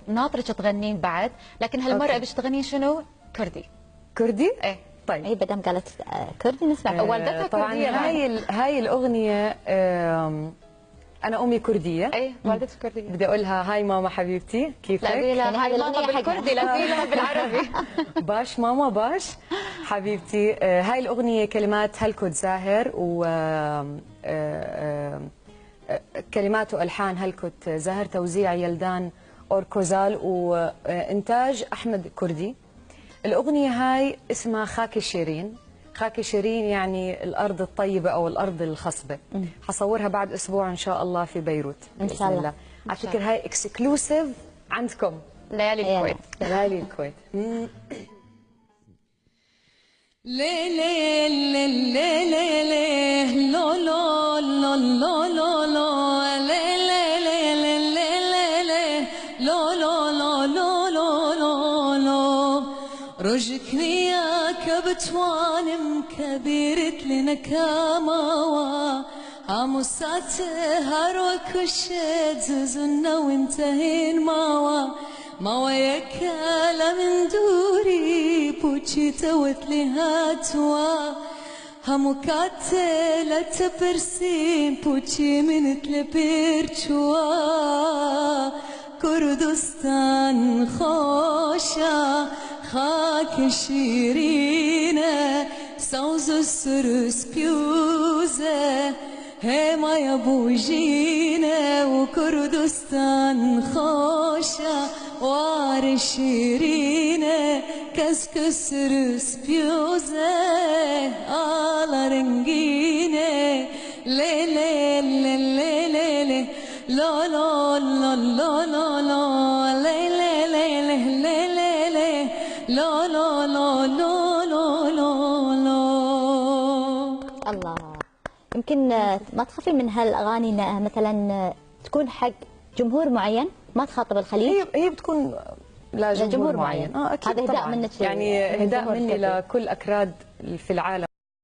ناطرك تغنين بعد، لكن هالمره بدك تغنين شنو؟ كردي. كردي؟ ايه طيب هي بدام قالت كردي نسمع. والدتها طبعا كرديه. هاي الاغنيه انا امي كرديه. ايه والدتها كرديه. بدي اقولها هاي ماما حبيبتي كيفك؟ لا قولي لها هاي ماما بالكردي، لا قولي لها بالعربي. باش ماما باش حبيبتي. هاي الأغنية كلمات هلكوت زاهر و كلمات وألحان هلكوت زاهر، توزيع يلدان أوركوزال، وإنتاج أحمد كردي. الأغنية هاي اسمها خاكي شيرين. خاكي شيرين يعني الأرض الطيبة أو الأرض الخصبة. حصورها بعد أسبوع إن شاء الله في بيروت إن شاء الله. على فكرة هاي اكسكلوسيف عندكم ليالي الكويت. ليالي الكويت. ليه ليه ليه ليه ليه ليه لو لو لو لو لو لو ليه ليه ليه ليه ليه ليه لو لو لو لو لو لو لو رجكني يا كبتوان كبيرت لنا كاماوا عموسات هاروك الشد ززنا وانتهين ماوا ما يكالا من دوري بوشي توت لي هاتوا هموكاتلا تبرسين بوشي من تلبيرشوا كردستان خوشا خاك شيرينة صوز السرس بيوزة هما يا بوجينة وكردستان خوشا وار شيرينة كسكس رس بيوزة على رنجينة لي لي لي لي لي لي لا لا لا لا لا لا لي لي لي لي لي لي لي لا لا لا لا لا لا. الله. يمكن ما تخافي من هالاغاني انها مثلا تكون حق جمهور معين، ما تخاطب الخليج؟ هي بتكون لجمهور معين. اكيد. هذا هداء منك يعني هداء مني لكل اكراد في العالم.